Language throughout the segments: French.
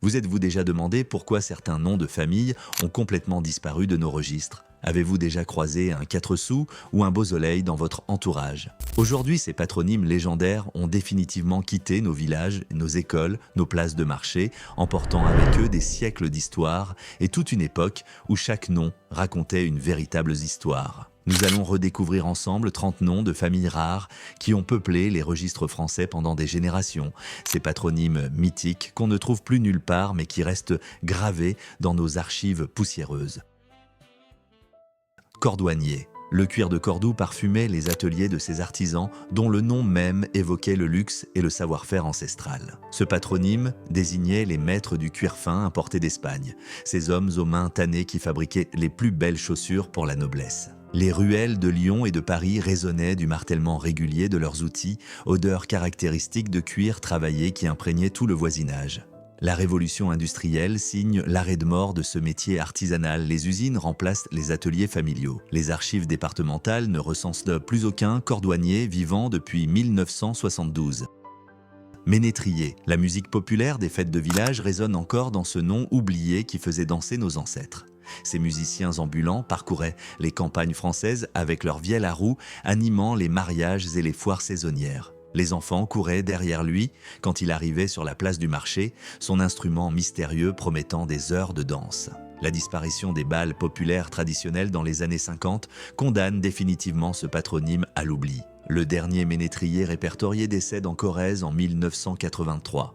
Vous êtes-vous déjà demandé pourquoi certains noms de famille ont complètement disparu de nos registres? Avez-vous déjà croisé un 4 sous ou un Beausoleil dans votre entourage? Aujourd'hui, ces patronymes légendaires ont définitivement quitté nos villages, nos écoles, nos places de marché, emportant avec eux des siècles d'histoire et toute une époque où chaque nom racontait une véritable histoire. Nous allons redécouvrir ensemble 30 noms de familles rares qui ont peuplé les registres français pendant des générations. Ces patronymes mythiques qu'on ne trouve plus nulle part mais qui restent gravés dans nos archives poussiéreuses. Cordouanier. Le cuir de Cordoue parfumait les ateliers de ces artisans dont le nom même évoquait le luxe et le savoir-faire ancestral. Ce patronyme désignait les maîtres du cuir fin importé d'Espagne, ces hommes aux mains tannées qui fabriquaient les plus belles chaussures pour la noblesse. Les ruelles de Lyon et de Paris résonnaient du martèlement régulier de leurs outils, odeur caractéristique de cuir travaillé qui imprégnait tout le voisinage. La révolution industrielle signe l'arrêt de mort de ce métier artisanal. Les usines remplacent les ateliers familiaux. Les archives départementales ne recensent plus aucun cordouanier vivant depuis 1972. Ménétrier, la musique populaire des fêtes de village résonne encore dans ce nom oublié qui faisait danser nos ancêtres. Ces musiciens ambulants parcouraient les campagnes françaises avec leurs vielles à roues, animant les mariages et les foires saisonnières. Les enfants couraient derrière lui quand il arrivait sur la place du marché, son instrument mystérieux promettant des heures de danse. La disparition des bals populaires traditionnels dans les années 50 condamne définitivement ce patronyme à l'oubli. Le dernier ménétrier répertorié décède en Corrèze en 1983.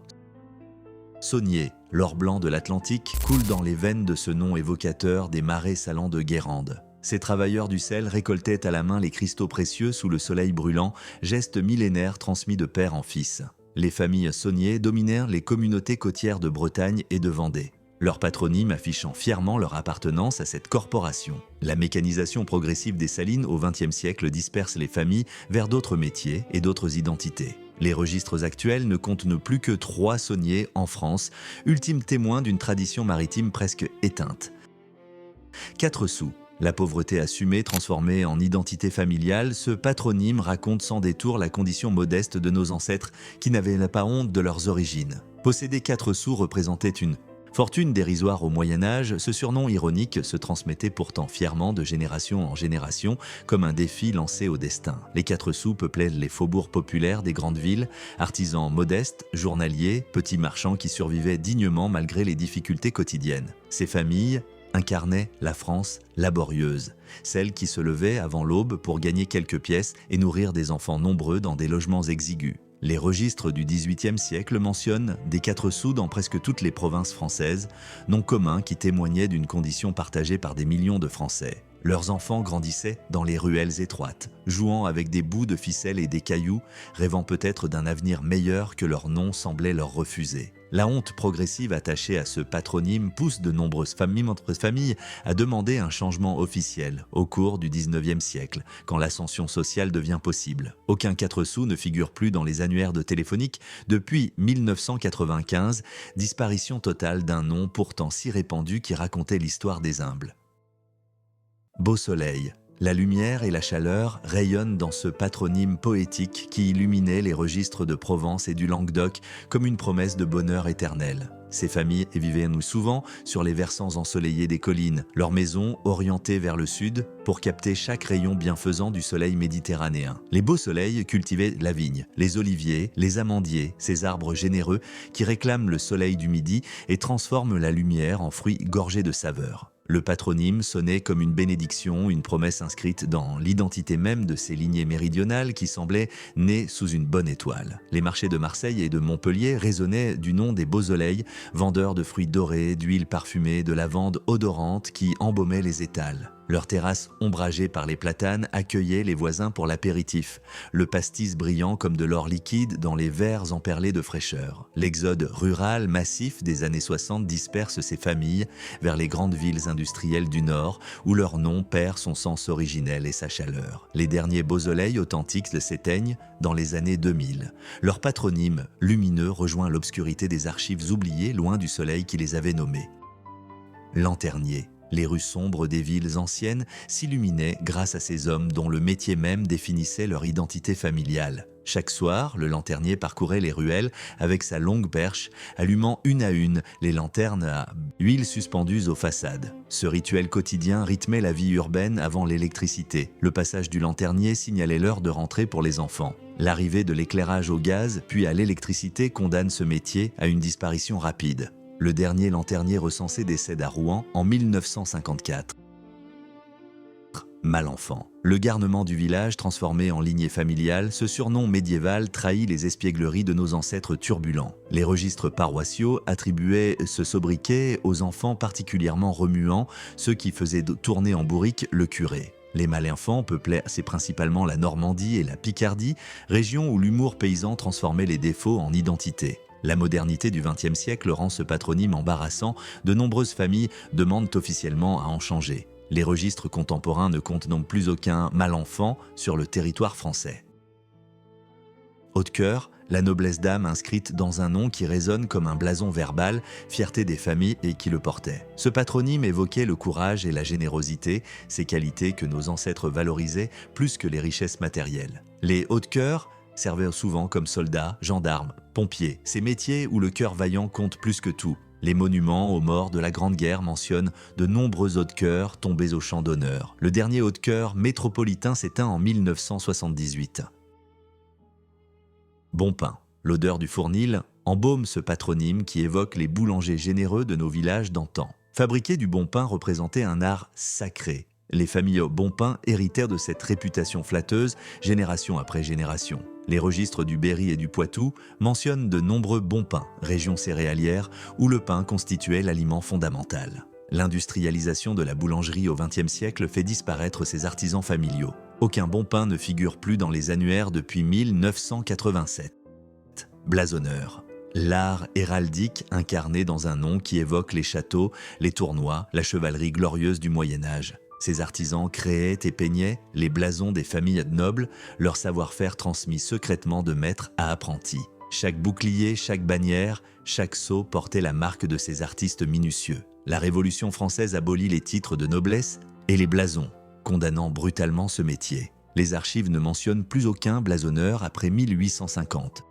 Saunier, l'or blanc de l'Atlantique, coule dans les veines de ce nom évocateur des marais salants de Guérande. Ces travailleurs du sel récoltaient à la main les cristaux précieux sous le soleil brûlant, geste millénaire transmis de père en fils. Les familles sauniers dominèrent les communautés côtières de Bretagne et de Vendée, leur patronyme affichant fièrement leur appartenance à cette corporation. La mécanisation progressive des salines au XXe siècle disperse les familles vers d'autres métiers et d'autres identités. Les registres actuels ne comptent plus que 3 sauniers en France, ultime témoin d'une tradition maritime presque éteinte. 4 sous. La pauvreté assumée transformée en identité familiale, ce patronyme raconte sans détour la condition modeste de nos ancêtres qui n'avaient pas honte de leurs origines. Posséder 4 sous représentait une fortune dérisoire au Moyen-Âge. Ce surnom ironique se transmettait pourtant fièrement de génération en génération comme un défi lancé au destin. Les 4 sous peuplaient les faubourgs populaires des grandes villes, artisans modestes, journaliers, petits marchands qui survivaient dignement malgré les difficultés quotidiennes. Ces familles incarnait la France laborieuse, celle qui se levait avant l'aube pour gagner quelques pièces et nourrir des enfants nombreux dans des logements exigus. Les registres du XVIIIe siècle mentionnent des 4 sous dans presque toutes les provinces françaises, nom commun qui témoignait d'une condition partagée par des millions de Français. Leurs enfants grandissaient dans les ruelles étroites, jouant avec des bouts de ficelle et des cailloux, rêvant peut-être d'un avenir meilleur que leur nom semblait leur refuser. La honte progressive attachée à ce patronyme pousse de nombreuses familles à demander un changement officiel au cours du XIXe siècle, quand l'ascension sociale devient possible. Aucun 4 sous ne figure plus dans les annuaires de téléphonique depuis 1995, disparition totale d'un nom pourtant si répandu qui racontait l'histoire des humbles. Beausoleil. La lumière et la chaleur rayonnent dans ce patronyme poétique qui illuminait les registres de Provence et du Languedoc comme une promesse de bonheur éternel. Ces familles vivaient souvent sur les versants ensoleillés des collines, leurs maisons orientées vers le sud pour capter chaque rayon bienfaisant du soleil méditerranéen. Les Beausoleils cultivaient la vigne, les oliviers, les amandiers, ces arbres généreux qui réclament le soleil du midi et transforment la lumière en fruits gorgés de saveur. Le patronyme sonnait comme une bénédiction, une promesse inscrite dans l'identité même de ces lignées méridionales qui semblaient nées sous une bonne étoile. Les marchés de Marseille et de Montpellier résonnaient du nom des Beausoleils, vendeurs de fruits dorés, d'huiles parfumées, de lavande odorante qui embaumaient les étals. Leurs terrasses ombragées par les platanes accueillaient les voisins pour l'apéritif, le pastis brillant comme de l'or liquide dans les verres emperlés de fraîcheur. L'exode rural massif des années 60 disperse ces familles vers les grandes villes industrielles du Nord où leur nom perd son sens originel et sa chaleur. Les derniers Beausoleils authentiques s'éteignent dans les années 2000. Leur patronyme lumineux rejoint l'obscurité des archives oubliées loin du soleil qui les avait nommés. Lanternier. Les rues sombres des villes anciennes s'illuminaient grâce à ces hommes dont le métier même définissait leur identité familiale. Chaque soir, le lanternier parcourait les ruelles avec sa longue perche, allumant une à une les lanternes à huile suspendues aux façades. Ce rituel quotidien rythmait la vie urbaine avant l'électricité. Le passage du lanternier signalait l'heure de rentrée pour les enfants. L'arrivée de l'éclairage au gaz, puis à l'électricité condamne ce métier à une disparition rapide. Le dernier lanternier recensé décède à Rouen en 1954. Malenfant. Le garnement du village, transformé en lignée familiale, ce surnom médiéval trahit les espiègleries de nos ancêtres turbulents. Les registres paroissiaux attribuaient ce sobriquet aux enfants particulièrement remuants, ceux qui faisaient tourner en bourrique le curé. Les Malenfants peuplaient assez principalement la Normandie et la Picardie, régions où l'humour paysan transformait les défauts en identité. La modernité du XXe siècle rend ce patronyme embarrassant, de nombreuses familles demandent officiellement à en changer. Les registres contemporains ne comptent donc plus aucun Malenfant sur le territoire français. Haut-de-cœur, la noblesse d'âme inscrite dans un nom qui résonne comme un blason verbal, fierté des familles et qui le portaient. Ce patronyme évoquait le courage et la générosité, ces qualités que nos ancêtres valorisaient plus que les richesses matérielles. Les Hauts-de-cœur servaient souvent comme soldats, gendarmes, pompiers, ces métiers où le cœur vaillant compte plus que tout. Les monuments aux morts de la Grande Guerre mentionnent de nombreux hauts-de-cœur tombés au champ d'honneur. Le dernier hauts-de-cœur métropolitain s'éteint en 1978. Bon pain. L'odeur du fournil embaume ce patronyme qui évoque les boulangers généreux de nos villages d'antan. Fabriquer du bon pain représentait un art sacré. Les familles Bonpain héritèrent de cette réputation flatteuse génération après génération. Les registres du Berry et du Poitou mentionnent de nombreux Bonpains, régions céréalières où le pain constituait l'aliment fondamental. L'industrialisation de la boulangerie au XXe siècle fait disparaître ces artisans familiaux. Aucun bon pain ne figure plus dans les annuaires depuis 1987. Blasonneur. L'art héraldique incarné dans un nom qui évoque les châteaux, les tournois, la chevalerie glorieuse du Moyen-Âge. Ces artisans créaient et peignaient les blasons des familles nobles, leur savoir-faire transmis secrètement de maître à apprenti. Chaque bouclier, chaque bannière, chaque sceau portait la marque de ces artistes minutieux. La Révolution française abolit les titres de noblesse et les blasons, condamnant brutalement ce métier. Les archives ne mentionnent plus aucun blasonneur après 1850.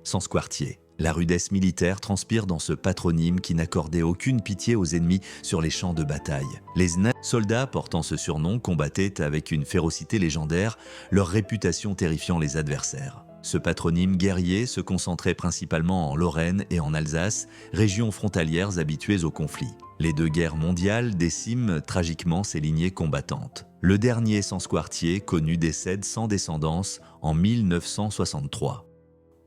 Sans Squartier. La rudesse militaire transpire dans ce patronyme qui n'accordait aucune pitié aux ennemis sur les champs de bataille. Les soldats portant ce surnom combattaient avec une férocité légendaire, leur réputation terrifiant les adversaires. Ce patronyme guerrier se concentrait principalement en Lorraine et en Alsace, régions frontalières habituées au conflit. Les deux guerres mondiales déciment tragiquement ces lignées combattantes. Le dernier sans Squartier connu décède sans descendance en 1963.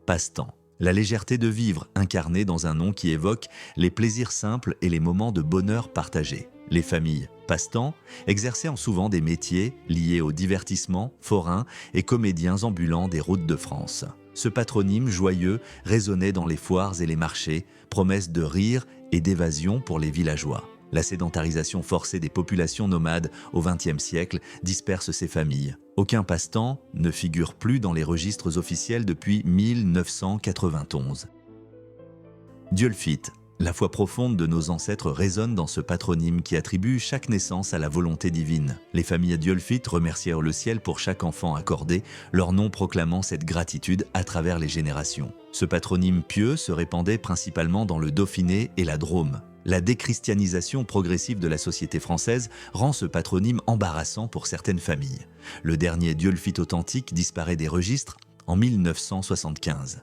Passe-temps. La légèreté de vivre incarnée dans un nom qui évoque les plaisirs simples et les moments de bonheur partagés. Les familles passe-temps exerçaient souvent des métiers liés au divertissement, forains et comédiens ambulants des routes de France. Ce patronyme joyeux résonnait dans les foires et les marchés, promesse de rire et d'évasion pour les villageois. La sédentarisation forcée des populations nomades au XXe siècle disperse ces familles. Aucun passe-temps ne figure plus dans les registres officiels depuis 1991. Diolfite. La foi profonde de nos ancêtres résonne dans ce patronyme qui attribue chaque naissance à la volonté divine. Les familles diolfites remercièrent le ciel pour chaque enfant accordé, leur nom proclamant cette gratitude à travers les générations. Ce patronyme pieux se répandait principalement dans le Dauphiné et la Drôme. La déchristianisation progressive de la société française rend ce patronyme embarrassant pour certaines familles. Le dernier diolfite authentique disparaît des registres en 1975.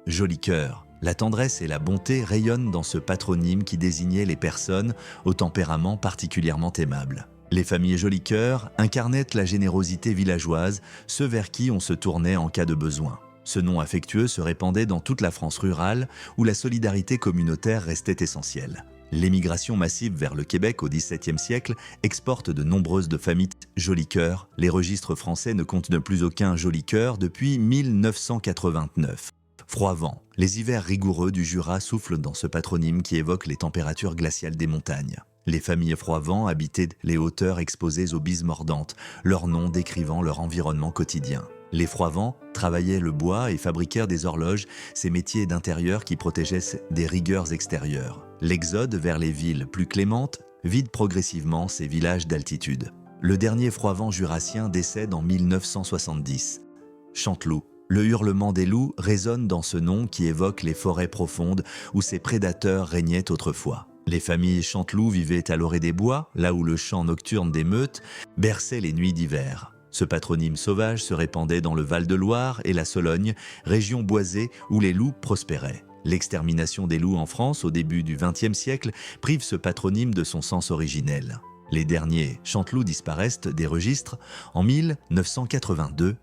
Joli cœur. La tendresse et la bonté rayonnent dans ce patronyme qui désignait les personnes au tempérament particulièrement aimable. Les familles Joli cœur incarnaient la générosité villageoise, ceux vers qui on se tournait en cas de besoin. Ce nom affectueux se répandait dans toute la France rurale où la solidarité communautaire restait essentielle. L'émigration massive vers le Québec au XVIIe siècle exporte de nombreuses familles Joli cœur. Les registres français ne comptent plus aucun Joli cœur depuis 1989. Froid-vent. Les hivers rigoureux du Jura soufflent dans ce patronyme qui évoque les températures glaciales des montagnes. Les familles Froid-vent habitaient les hauteurs exposées aux bises mordantes, leur nom décrivant leur environnement quotidien. Les Froid-vent travaillaient le bois et fabriquèrent des horloges, ces métiers d'intérieur qui protégeaient des rigueurs extérieures. L'exode vers les villes plus clémentes vide progressivement ces villages d'altitude. Le dernier froid-vent jurassien décède en 1970. Chanteloup. Le hurlement des loups résonne dans ce nom qui évoque les forêts profondes où ces prédateurs régnaient autrefois. Les familles Chanteloup vivaient à l'orée des bois, là où le chant nocturne des meutes berçait les nuits d'hiver. Ce patronyme sauvage se répandait dans le Val-de-Loire et la Sologne, région boisée où les loups prospéraient. L'extermination des loups en France au début du XXe siècle prive ce patronyme de son sens originel. Les derniers chanteloups disparaissent des registres en 1982.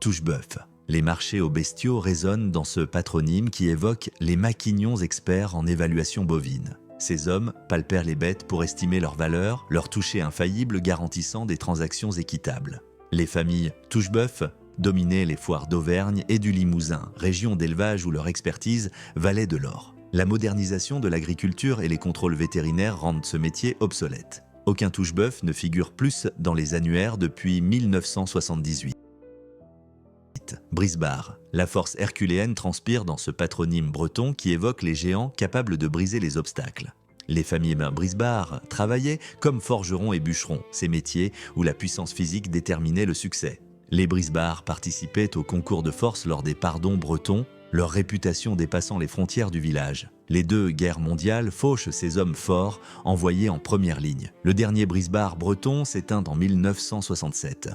Touche-bœuf. Les marchés aux bestiaux résonnent dans ce patronyme qui évoque les maquignons experts en évaluation bovine. Ces hommes palpèrent les bêtes pour estimer leur valeur, leur toucher infaillible garantissant des transactions équitables. Les familles Touche-bœuf dominaient les foires d'Auvergne et du Limousin, régions d'élevage où leur expertise valait de l'or. La modernisation de l'agriculture et les contrôles vétérinaires rendent ce métier obsolète. Aucun touche-bœuf ne figure plus dans les annuaires depuis 1978. Brise-barre. La force herculéenne transpire dans ce patronyme breton qui évoque les géants capables de briser les obstacles. Les familles Brise-barre travaillaient comme forgerons et bûcherons, ces métiers où la puissance physique déterminait le succès. Les Brise-barre participaient au concours de force lors des pardons bretons, leur réputation dépassant les frontières du village. Les deux guerres mondiales fauchent ces hommes forts envoyés en première ligne. Le dernier Brise-barre breton s'éteint en 1967.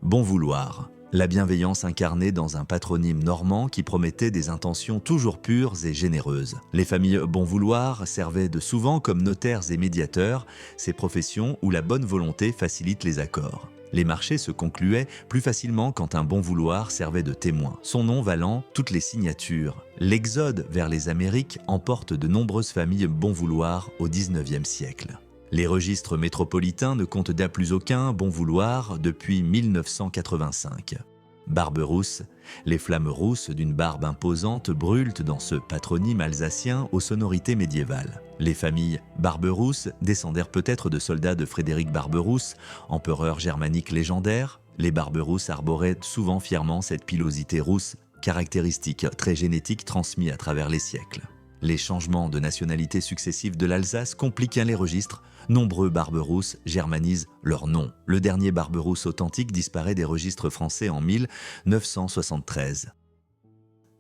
Bon vouloir. La bienveillance incarnée dans un patronyme normand qui promettait des intentions toujours pures et généreuses. Les familles bon vouloir servaient de souvent comme notaires et médiateurs, ces professions où la bonne volonté facilite les accords. Les marchés se concluaient plus facilement quand un bon vouloir servait de témoin, son nom valant toutes les signatures. L'exode vers les Amériques emporte de nombreuses familles bon vouloir au XIXe siècle. Les registres métropolitains ne comptent d'un plus aucun bon vouloir depuis 1985. Barberousse. Les flammes rousses d'une barbe imposante brûlent dans ce patronyme alsacien aux sonorités médiévales. Les familles Barberousse descendèrent peut-être de soldats de Frédéric Barberousse, empereur germanique légendaire. Les Barberousse arboraient souvent fièrement cette pilosité rousse, caractéristique très génétique transmise à travers les siècles. Les changements de nationalité successifs de l'Alsace compliquent les registres. Nombreux Barberousse germanisent leur nom. Le dernier Barberousse authentique disparaît des registres français en 1973.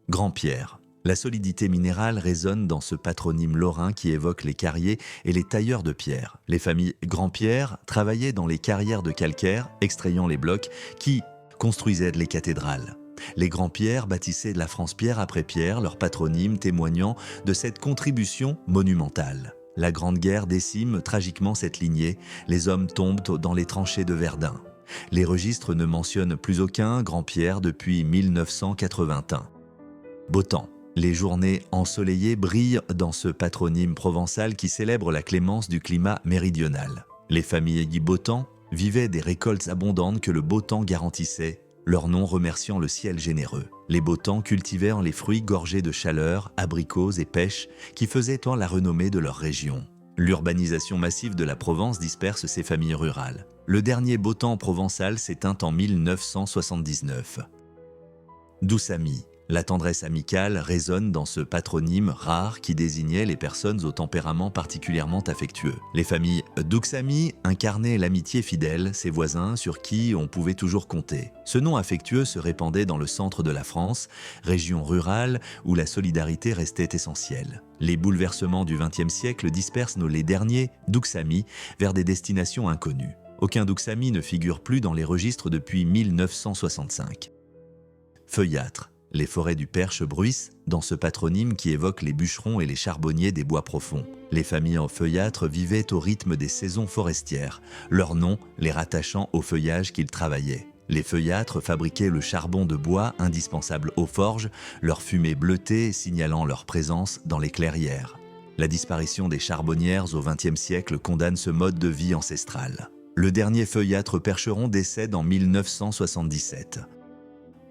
Grand-Pierre. La solidité minérale résonne dans ce patronyme lorrain qui évoque les carriers et les tailleurs de pierre. Les familles Grand-Pierre travaillaient dans les carrières de calcaire, extrayant les blocs qui construisaient les cathédrales. Les Grand-Pierre bâtissaient de la France pierre après pierre, leur patronyme témoignant de cette contribution monumentale. La Grande Guerre décime tragiquement cette lignée, les hommes tombent dans les tranchées de Verdun. Les registres ne mentionnent plus aucun Grand-Pierre depuis 1981. Beau temps. Les journées ensoleillées brillent dans ce patronyme provençal qui célèbre la clémence du climat méridional. Les familles du beau temps vivaient des récoltes abondantes que le beau temps garantissait, leur nom remerciant le ciel généreux. Les beaux temps cultivèrent les fruits gorgés de chaleur, abricots et pêches qui faisaient tant la renommée de leur région. L'urbanisation massive de la Provence disperse ces familles rurales. Le dernier beau temps provençal s'éteint en 1979. Douce amie. La tendresse amicale résonne dans ce patronyme rare qui désignait les personnes au tempérament particulièrement affectueux. Les familles Douxamy incarnaient l'amitié fidèle, ses voisins sur qui on pouvait toujours compter. Ce nom affectueux se répandait dans le centre de la France, région rurale où la solidarité restait essentielle. Les bouleversements du XXe siècle dispersent les derniers Douxamy vers des destinations inconnues. Aucun Douxamy ne figure plus dans les registres depuis 1965. Feuillâtre. Les forêts du Perche bruissent dans ce patronyme qui évoque les bûcherons et les charbonniers des bois profonds. Les familles en feuillâtre vivaient au rythme des saisons forestières, leur nom les rattachant au feuillage qu'ils travaillaient. Les feuillâtres fabriquaient le charbon de bois indispensable aux forges, leur fumée bleutée signalant leur présence dans les clairières. La disparition des charbonnières au XXe siècle condamne ce mode de vie ancestral. Le dernier feuillâtre percheron décède en 1977.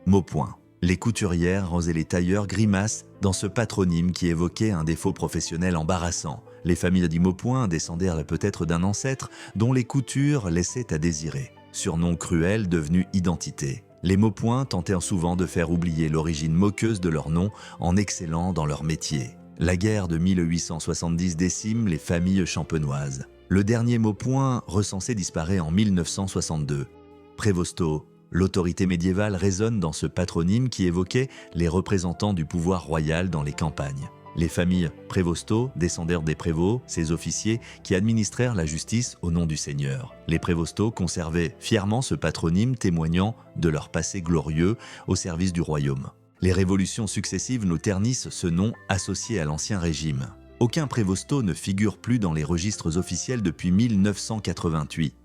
Maupoint. Les couturières et les tailleurs grimacent dans ce patronyme qui évoquait un défaut professionnel embarrassant. Les familles du Maupoint descendèrent peut-être d'un ancêtre dont les coutures laissaient à désirer. Surnom cruel devenu identité. Les Maupoint tentèrent souvent de faire oublier l'origine moqueuse de leur nom en excellant dans leur métier. La guerre de 1870 décime les familles champenoises. Le dernier Maupoint recensé disparaît en 1962. Prévosto, l'autorité médiévale résonne dans ce patronyme qui évoquait les représentants du pouvoir royal dans les campagnes. Les familles Prévosto descendèrent des prévôts, ces officiers qui administrèrent la justice au nom du seigneur. Les Prévosto conservaient fièrement ce patronyme témoignant de leur passé glorieux au service du royaume. Les révolutions successives nous ternissent ce nom associé à l'Ancien Régime. Aucun Prévosto ne figure plus dans les registres officiels depuis 1988.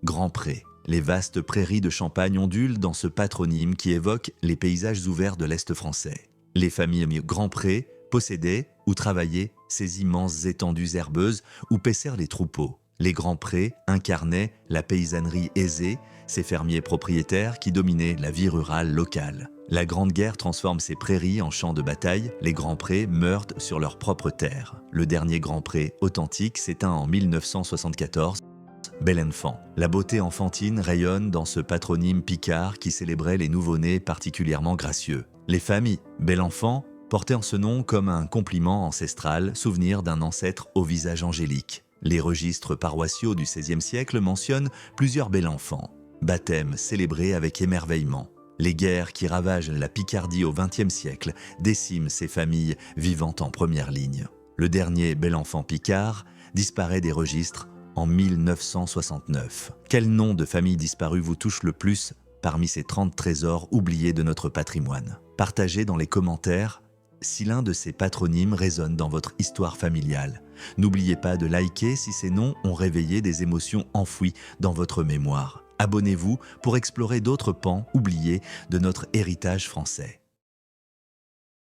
Grand Pré. Les vastes prairies de Champagne ondulent dans ce patronyme qui évoque les paysages ouverts de l'Est français. Les familles Grand Pré possédaient ou travaillaient ces immenses étendues herbeuses où paissèrent les troupeaux. Les Grands Prés incarnaient la paysannerie aisée, ces fermiers propriétaires qui dominaient la vie rurale locale. La Grande Guerre transforme ces prairies en champs de bataille, les Grands Prés meurent sur leurs propres terres. Le dernier Grand Pré authentique s'éteint en 1974. Bel-Enfant. La beauté enfantine rayonne dans ce patronyme picard qui célébrait les nouveau-nés particulièrement gracieux. Les familles Bel-Enfant portaient en ce nom comme un compliment ancestral, souvenir d'un ancêtre au visage angélique. Les registres paroissiaux du XVIe siècle mentionnent plusieurs Bel-Enfants. Baptêmes célébrés avec émerveillement. Les guerres qui ravagent la Picardie au XXe siècle déciment ces familles vivant en première ligne. Le dernier Bel-Enfant picard disparaît des registres en 1969. Quel nom de famille disparue vous touche le plus parmi ces 30 trésors oubliés de notre patrimoine? Partagez dans les commentaires si l'un de ces patronymes résonne dans votre histoire familiale. N'oubliez pas de liker si ces noms ont réveillé des émotions enfouies dans votre mémoire. Abonnez-vous pour explorer d'autres pans oubliés de notre héritage français.